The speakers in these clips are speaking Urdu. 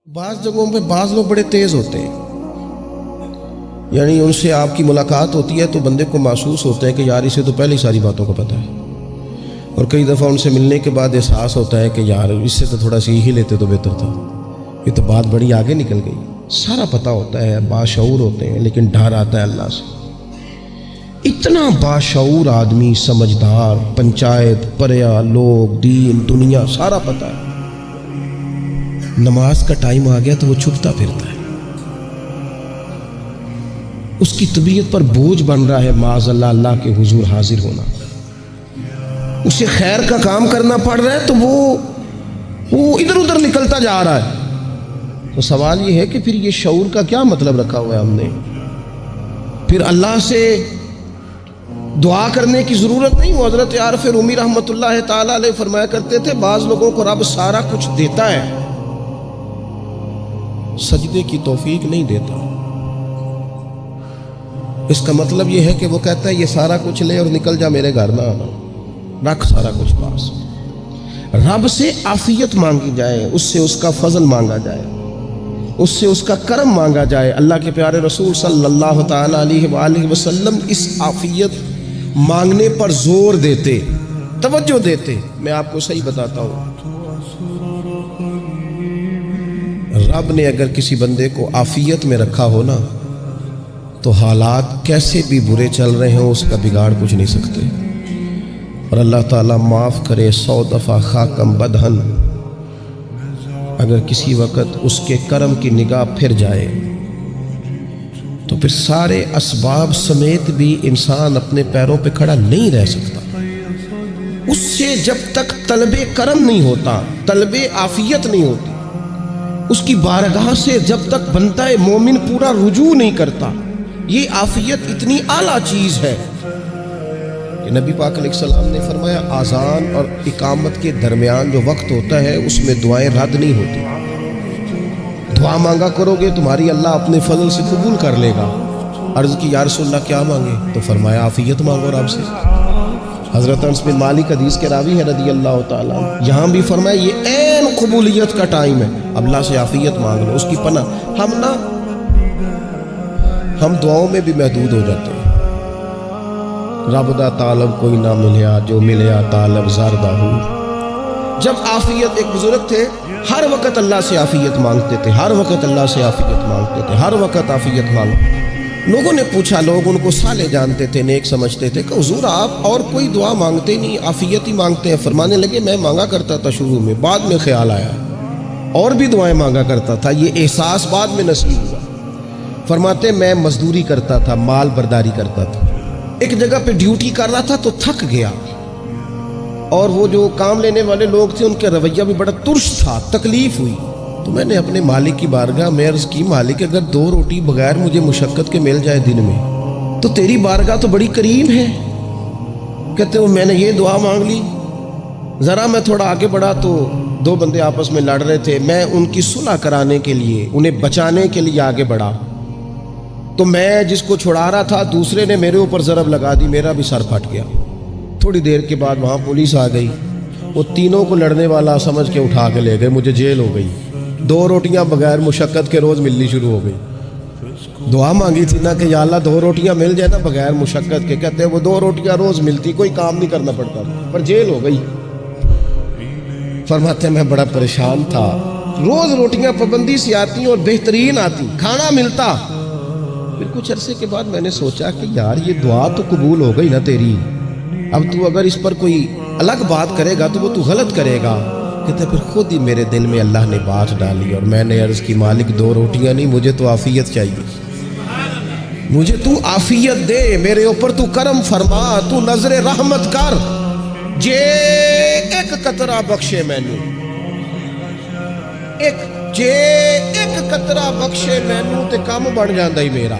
بعض جگہوں پہ بعض لوگ بڑے تیز ہوتے ہیں، یعنی ان سے آپ کی ملاقات ہوتی ہے تو بندے کو محسوس ہوتا ہے کہ یار اسے تو پہلے ہی ساری باتوں کو پتہ ہے، اور کئی دفعہ ان سے ملنے کے بعد احساس ہوتا ہے کہ یار اس سے تو تھوڑا سیکھ ہی لیتے تو بہتر تھا، یہ تو بات بڑی آگے نکل گئی۔ سارا پتہ ہوتا ہے، باشعور ہوتے ہیں، لیکن ڈر آتا ہے اللہ سے۔ اتنا باشعور آدمی، سمجھدار، پنچایت، پریا، لوگ، دین، دنیا سارا پتہ ہے، نماز کا ٹائم آ گیا تو وہ چھپتا پھرتا ہے۔ اس کی طبیعت پر بوجھ بن رہا ہے معاذ اللہ اللہ کے حضور حاضر ہونا، اسے خیر کا کام کرنا پڑ رہا ہے تو وہ ادھر ادھر نکلتا جا رہا ہے۔ تو سوال یہ ہے کہ پھر یہ شعور کا کیا مطلب رکھا ہوا ہے ہم نے؟ پھر اللہ سے دعا کرنے کی ضرورت نہیں۔ وہ حضرت عارف رومی رحمۃ اللہ تعالی علیہ فرمایا کرتے تھے بعض لوگوں کو رب سارا کچھ دیتا ہے، سجدے کی توفیق نہیں دیتا۔ اس کا مطلب یہ ہے کہ وہ کہتا ہے یہ سارا کچھ لے اور نکل جا، میرے گھر نہ آنا، رکھ سارا کچھ پاس۔ رب سے عافیت مانگی جائے، اس سے اس کا فضل مانگا جائے، اس سے اس کا کرم مانگا جائے۔ اللہ کے پیارے رسول صلی اللہ تعالی علیہ وآلہ وسلم اس عافیت مانگنے پر زور دیتے، توجہ دیتے۔ میں آپ کو صحیح بتاتا ہوں، رب نے اگر کسی بندے کو عافیت میں رکھا ہو نا تو حالات کیسے بھی برے چل رہے ہوں اس کا بگاڑ کچھ نہیں سکتے۔ اور اللہ تعالیٰ معاف کرے 100 دفعہ خاکم بدہن، اگر کسی وقت اس کے کرم کی نگاہ پھر جائے تو پھر سارے اسباب سمیت بھی انسان اپنے پیروں پہ کھڑا نہیں رہ سکتا۔ اس سے جب تک طلب کرم نہیں ہوتا، طلب عافیت نہیں ہوتی، اس کی بارگاہ سے جب تک بندہ مومن پورا رجوع نہیں کرتا، یہ عافیت اتنی اعلیٰ چیز ہے کہ نبی پاک علیہ السلام نے فرمایا آذان اور اقامت کے درمیان جو وقت ہوتا ہے اس میں دعائیں رد نہیں ہوتی۔ دعا مانگا کرو گے تمہاری اللہ اپنے فضل سے قبول کر لے گا۔ عرض کی یا رسول اللہ کیا مانگے؟ تو فرمایا عافیت مانگو رب سے۔ حضرت انس بن مالک حدیث کے راوی ہے رضی اللہ تعالیٰ، یہاں بھی فرمایا یہ عین قبولیت کا ٹائم ہے، اللہ سے عافیت مانگ لو، اس کی پناہ۔ ہم دعاؤں میں بھی محدود ہو جاتے ہیں۔ رب دا طالب کوئی نہ ملیا، جو ملیا طالب زردہ ہو۔ جب عافیت، ایک بزرگ تھے ہر وقت اللہ سے عافیت مانگتے تھے، ہر وقت اللہ سے عافیت مانگتے تھے، ہر وقت عافیت مانگتے۔ لوگوں نے پوچھا، لوگ ان کو صالح جانتے تھے، نیک سمجھتے تھے، کہ حضور آپ اور کوئی دعا مانگتے نہیں، عافیت ہی مانگتے ہیں۔ فرمانے لگے میں مانگا کرتا تھا شروع میں، بعد میں خیال آیا اور بھی دعائیں مانگا کرتا تھا، یہ احساس بعد میں نصیب ہوا۔ فرماتے میں مزدوری کرتا تھا، مال برداری کرتا تھا، ایک جگہ پہ ڈیوٹی کر رہا تھا تو تھک گیا، اور وہ جو کام لینے والے لوگ تھے ان کا رویہ بھی بڑا ترش تھا، تکلیف ہوئی۔ تو میں نے اپنے مالک کی بارگاہ میں عرض کی، مالک اگر 2 روٹی بغیر مجھے مشقت کے مل جائے دن میں تو تیری بارگاہ تو بڑی قریب ہے۔ کہتے ہو میں نے یہ دعا مانگ لی، ذرا میں تھوڑا آگے بڑھا تو 2 بندے آپس میں لڑ رہے تھے، میں ان کی صلح کرانے کے لیے، انہیں بچانے کے لیے آگے بڑھا، تو میں جس کو چھڑا رہا تھا دوسرے نے میرے اوپر ضرب لگا دی، میرا بھی سر پھٹ گیا۔ تھوڑی دیر کے بعد وہاں پولیس آ گئی، وہ تینوں کو لڑنے والا سمجھ کے اٹھا کے لے گئے، مجھے جیل ہو گئی۔ 2 روٹیاں بغیر مشقت کے روز ملنی شروع ہو گئی۔ دعا مانگی تھی نا کہ یا اللہ 2 روٹیاں مل جائے نا بغیر مشقت کے، کہتے ہیں وہ 2 روٹیاں روز ملتی، کوئی کام نہیں کرنا پڑتا، پر جیل ہو گئی۔ فرماتے ہیں میں بڑا پریشان تھا، روز روٹیاں پابندی سے آتی اور بہترین آتی، کھانا ملتا۔ پھر کچھ عرصے کے بعد میں نے سوچا کہ یار یہ دعا تو قبول ہو گئی نا تیری، اب تو اگر اس پر کوئی الگ بات کرے گا تو وہ تو غلط کرے گا۔ کہتے پھر خود ہی میرے دل میں اللہ نے بات ڈالی اور میں نے عرض کی مالک 2 روٹیاں نہیں، مجھے تو عافیت چاہیے، مجھے تو عافیت دے، میرے اوپر تو کرم فرما، تو نظر رحمت کر، جے ایک قطرہ بخشے مینوں، جے ایک قطرہ بخشے مینوں تے کام بن جاندا ہی میرا،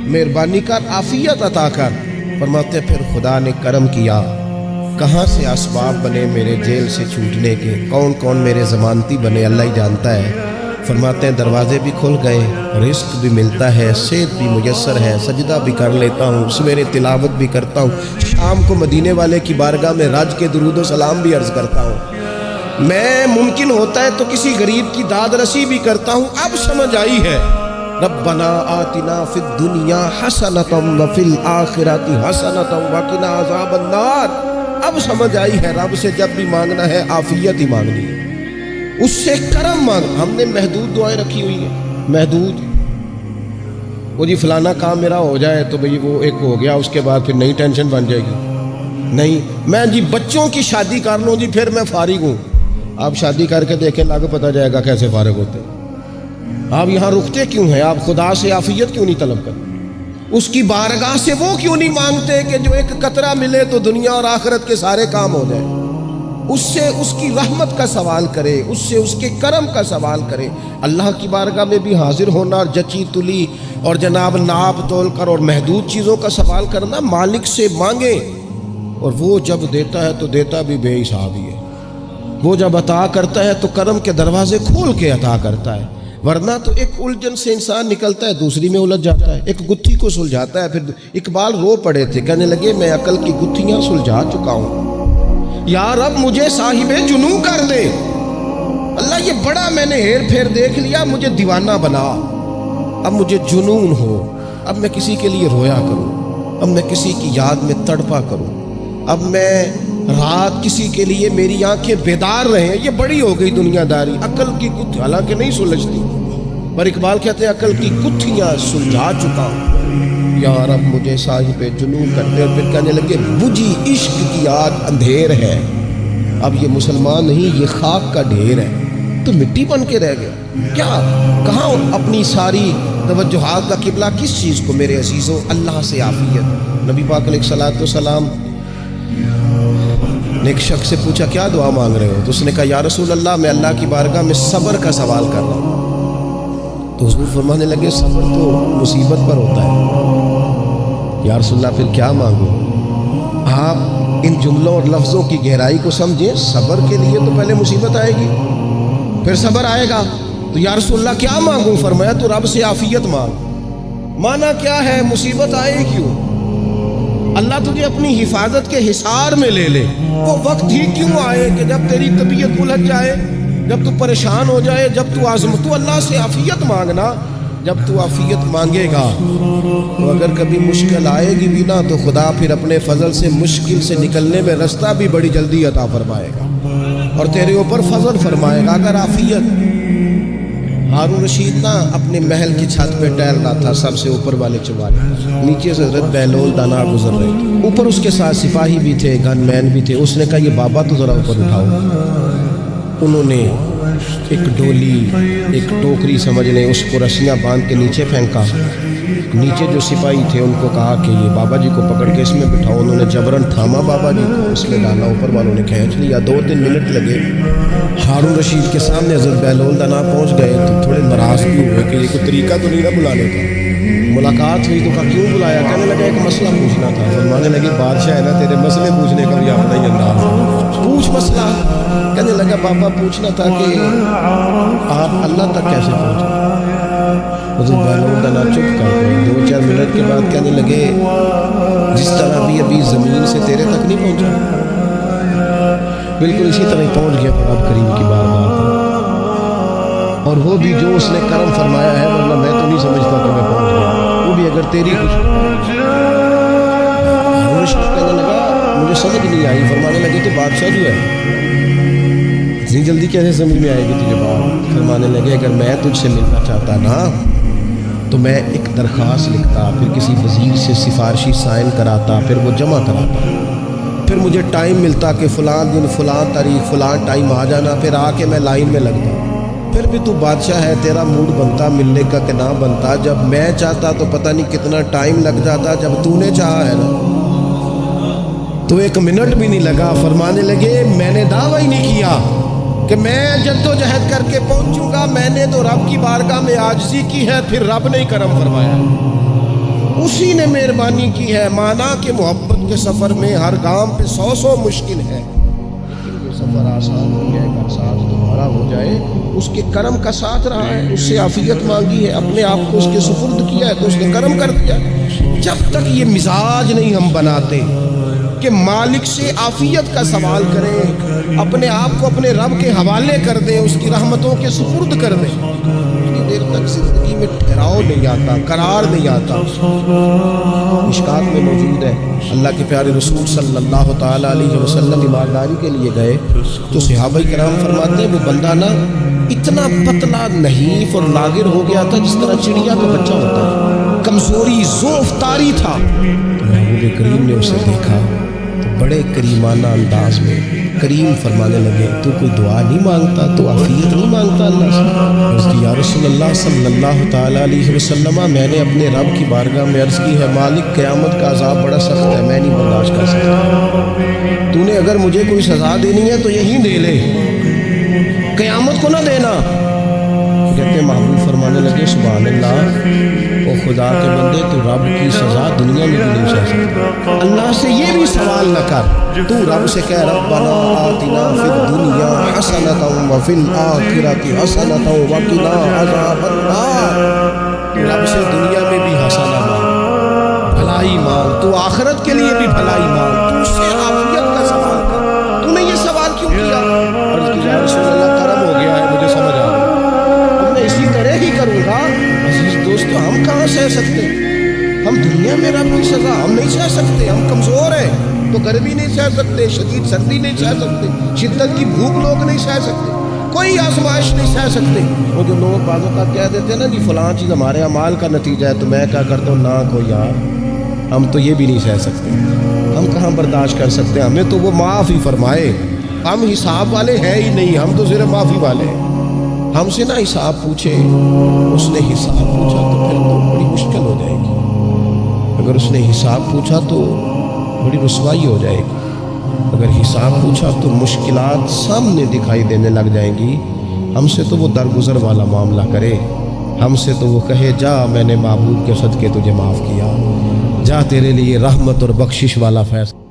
مہربانی کر عافیت عطا کر۔ فرماتے پھر خدا نے کرم کیا، کہاں سے اسباب بنے میرے جیل سے چھوٹنے کے، کون کون میرے ضمانتی بنے اللہ ہی جانتا ہے۔ فرماتے ہیں دروازے بھی کھل گئے، رزق بھی ملتا ہے، صحت بھی میسر ہے، سجدہ بھی کر لیتا ہوں، سویرے تلاوت بھی کرتا ہوں، شام کو مدینے والے کی بارگاہ میں راج کے درود و سلام بھی عرض کرتا ہوں۔ میں ممکن ہوتا ہے تو کسی غریب کی داد رسی بھی کرتا ہوں، اب سمجھ آئی ہے ربنا آتنا فی الدنیا حسنۃ وفی الآخرۃ حسنۃ وقنا عذاب النار۔ اب سمجھ آئی ہے رب سے جب بھی مانگنا ہے عافیت ہی مانگنی ہے، اس سے کرم مانگ۔ ہم نے محدود دعائیں رکھی ہوئی ہیں، محدود، وہ جی فلانا کام میرا ہو جائے تو بھئی وہ ایک ہو گیا، اس کے بعد پھر نئی ٹینشن بن جائے گی۔ نہیں، میں جی بچوں کی شادی کر لوں جی پھر میں فارغ ہوں۔ آپ شادی کر کے دیکھیں، لاگو پتہ جائے گا کیسے فارغ ہوتے ہیں۔ آپ یہاں رکتے کیوں ہیں؟ آپ خدا سے عافیت کیوں نہیں طلب کرتے؟ اس کی بارگاہ سے وہ کیوں نہیں مانگتے کہ جو ایک قطرہ ملے تو دنیا اور آخرت کے سارے کام ہو جائیں؟ اس سے اس کی رحمت کا سوال کرے، اس سے اس کے کرم کا سوال کرے۔ اللہ کی بارگاہ میں بھی حاضر ہونا اور جچی تلی اور جناب ناپ تول کر اور محدود چیزوں کا سوال کرنا، مالک سے مانگے، اور وہ جب دیتا ہے تو دیتا بھی بے حساب ہی ہے۔ وہ جب عطا کرتا ہے تو کرم کے دروازے کھول کے عطا کرتا ہے، ورنہ تو ایک الجھن سے انسان نکلتا ہے دوسری میں الجھ جاتا ہے، ایک گتھی کو سلجھاتا ہے۔ پھر اقبال رو پڑے تھے، کہنے لگے میں عقل کی گتھیاں سلجھا چکا ہوں، یا رب مجھے صاحب جنوں کر دے۔ اللہ یہ بڑا میں نے ہیر پھیر دیکھ لیا، مجھے دیوانہ بنا، اب مجھے جنون ہو، اب میں کسی کے لیے رویا کروں، اب میں کسی کی یاد میں تڑپا کروں، اب میں رات کسی کے لیے میری آنکھیں بیدار رہیں۔ یہ بڑی ہو گئی دنیا داری، عقل کی گتھی حالانکہ نہیں سلجھتی، پر اقبال کہتے ہیں عقل کی گتھیاں سلجھا چکا ہوں، یا رب مجھے صاحب جنون کر دے۔ اور پھر کہنے لگے بجھی عشق کی آگ اندھیر ہے، اب یہ مسلمان نہیں، یہ خاک کا ڈھیر ہے، تو مٹی بن کے رہ گیا کیا؟ کہاں اپنی ساری توجہات کا قبلہ کس چیز کو میرے عزیزوں؟ اللہ سے عافیت۔ نبی پاک علیہ الصلوۃ والسلام نے ایک شخص سے پوچھا کیا دعا مانگ رہے ہو؟ تو اس نے کہا یا رسول اللہ میں اللہ کی بارگاہ میں صبر کا سوال کر رہا ہوں۔ تو حضور فرمانے لگے صبر تو مصیبت پر ہوتا ہے۔ یا رسول اللہ پھر کیا مانگوں؟ آپ ان جملوں اور لفظوں کی گہرائی کو سمجھیں، صبر کے لیے تو پہلے مصیبت آئے گی، پھر صبر آئے گا۔ تو یا رسول اللہ کیا مانگوں؟ فرمایا تو رب سے عافیت مانگ۔ مانا کیا ہے؟ مصیبت آئے کیوں؟ اللہ تجھے اپنی حفاظت کے حصار میں لے لے، وہ وقت ہی کیوں آئے کہ جب تیری طبیعت الجھ جائے، جب تو پریشان ہو جائے، جب تو تو اللہ سے عافیت مانگنا۔ جب تو عافیت مانگے گا تو اگر کبھی مشکل آئے گی بھی نا، تو خدا پھر اپنے فضل سے مشکل سے نکلنے میں رستہ بھی بڑی جلدی عطا فرمائے گا اور تیرے اوپر فضل فرمائے گا۔ اگر عافیت، ہارون رشید نا اپنے محل کی چھت پہ ٹہل رہا تھا، سب سے اوپر والے چوالے، نیچے سے حضرت بہلول دانا گزر رہے تھے، اوپر اس کے ساتھ سپاہی بھی تھے، گن مین بھی تھے۔ اس نے کہا یہ بابا تو ذرا اوپر اٹھاؤ۔ انہوں نے ایک ڈولی، ایک ٹوکری سمجھ لیں، اس کو رسیاں باندھ کے نیچے پھینکا۔ نیچے جو سپاہی تھے ان کو کہا کہ یہ بابا جی کو پکڑ کے اس میں بٹھاؤ۔ انہوں نے جبرن تھاما بابا جی کو، اس میں ڈالا، اوپر والوں نے کھینچ لیا۔ 2-3 منٹ لگے۔ ہارون رشید کے سامنے حضرت بہلول دانا پہنچ گئے تو تھوڑے ناراض بھی ہوئے کہ یہ کوئی طریقہ تو نہیں نہ بلانے کا۔ ملاقات ہوئی تو کہا کیوں بلایا؟ کہنے لگا ایک مسئلہ پوچھنا تھا۔ فرمانے لگے بادشاہ ہے نا، تیرے مسئلے پوچھنے کا بھی اپنا ہی انداز ہے، پوچھ مسئلہ۔ کہنے لگا بابا پوچھنا تھا کہ آپ اللہ تک کیسے پہنچے؟ حضرت بہلول دانا چپ کر گئے۔ 2-4 منٹ کے بعد کہنے لگے جس طرح بھی ابھی زمین سے تیرے تک نہیں پہنچا، بالکل اسی طرح پہنچ گیا رب کریم کی بارگاہ پر، اور وہ بھی جو اس نے کرم فرمایا ہے، ورنہ میں تو نہیں سمجھتا کہ میں پہنچ گیا، وہ بھی اگر تیری خوشی۔ کہنے لگا مجھے سمجھ نہیں آئی۔ فرمانے لگے تو بادشاہ جو ہے اتنی جلدی کیسے سمجھ میں آئے گی تجھے بات؟ فرمانے لگے اگر میں تجھ سے ملنا چاہتا نا تو میں ایک درخواست لکھتا، پھر کسی وزیر سے سفارشی سائن کراتا، پھر وہ جمع کراتا، پھر مجھے ٹائم ملتا کہ فلاں دن فلاں تاریخ فلاں ٹائم آ جانا، پھر آ کے میں لائن میں لگتا۔ پھر بھی تو بادشاہ ہے، تیرا موڈ بنتا ملنے کا کہ نہ بنتا۔ جب میں چاہتا تو پتہ نہیں کتنا ٹائم لگ جاتا، جب تو نے چاہا ہے نا تو 1 منٹ بھی نہیں لگا۔ فرمانے لگے میں نے دعویٰ ہی نہیں کیا کہ میں جدوجہد کر کے پہنچوں گا، میں نے تو رب کی بارگاہ میں عاجزی کی ہے، پھر رب نے کرم فرمایا، اسی نے مہربانی کی ہے۔ مانا کہ محبت کے سفر میں ہر گام پہ 100 مشکل ہے، لیکن یہ سفر آسان ہو جائے گا، ساتھ تمہارا ہو جائے، اس کے کرم کا ساتھ رہا ہے، اس سے عافیت مانگی ہے، اپنے آپ کو اس کے سپرد کیا ہے تو اس نے کرم کر دیا۔ جب تک یہ مزاج نہیں ہم بناتے کہ مالک سے عافیت کا سوال کریں، اپنے آپ کو اپنے رب کے حوالے کر دیں، اس کی رحمتوں کے سپرد کر دیں، اتنی دیر تک زندگی میں ٹھہراؤ نہیں آتا، قرار نہیں آتا۔ مشکات میں موجود ہے، اللہ کے پیارے رسول صلی اللہ تعالیٰ علیہ وسلم ایمانداری کے لیے گئے تو صحابہ کرام فرماتے ہیں وہ بندہ نا اتنا پتلا نحیف اور لاغر ہو گیا تھا جس طرح چڑیا کا بچہ ہوتا ہے، کمزوری ضعف طاری تھا۔ محبوب کریم نے اسے دیکھا تو بڑے کریمانہ انداز میں کریم فرمانے لگے، تو کوئی دعا نہیں مانگتا، تو عافیت نہیں مانگتا اللہ سے؟ عرض کی یا رسول اللہ صلی اللہ تعالیٰ علیہ وسلم، میں نے اپنے رب کی بارگاہ میں عرض کی ہے مالک قیامت کا عذاب بڑا سخت ہے، میں نہیں برداشت کر سکتا، تو نے اگر مجھے کوئی سزا دینی ہے تو یہی دے لے، قیامت کو نہ دینا۔ کہتے محبوب فرمانے لگے سبحان اللہ، او خدا کے بندے تو رب کی سزا دنیا میں بھی نہیں سہ سکتا، اللہ سے یہ بھی سوال نہ کر، تو رب سے کہہ ربنا آتنا فی الدنیا حسنۃ وفی الآخرۃ حسنۃ وقنا عذاب النار، تو رب سے دنیا میں بھی حسنہ مانگ، بھلائی مانگ، تو آخرت کے لیے بھی بھلائی مانگ، تو اس سے عافیت کا سوال کر، تو نے یہ سوال کیوں کیا؟ عرض کی یا رسول اللہ کرم ہو گیا ہے، مجھے سمجھ آ گیا، اب میں اسی طرح ہی کروں گا۔ عزیز دوستو، ہم کہاں سہ سکتے؟ ہم دنیا میں رب کی سزا ہم نہیں سہ سکتے، ہم کمزور ہیں تو گرمی نہیں سہ سکتے، شدید سردی نہیں سہ سکتے، شدت کی بھوک لوگ نہیں سہ سکتے، کوئی آزمائش نہیں سہ سکتے۔ وہ جو لوگ بعضوں کا کہہ دیتے ہیں نا جی فلاں چیز ہمارے اعمال کا نتیجہ ہے، تو میں کیا کرتا ہوں، نہ کوئی یار، ہم تو یہ بھی نہیں سہ سکتے، ہم کہاں برداشت کر سکتے ہیں، ہمیں تو وہ معاف ہی فرمائے، ہم حساب والے ہیں ہی نہیں، ہم تو صرف معافی والے ہیں۔ ہم سے نہ حساب پوچھے، اس نے حساب پوچھا تو پھر تو بڑی مشکل ہو جائے گی، اگر اس نے حساب پوچھا تو بڑی رسوائی ہو جائے گی، اگر حساب پوچھا تو مشکلات سامنے دکھائی دینے لگ جائیں گی۔ ہم سے تو وہ درگزر والا معاملہ کرے، ہم سے تو وہ کہے جا میں نے محبوب کے صدقے تجھے معاف کیا، جا تیرے لیے رحمت اور بخشش والا فیصلہ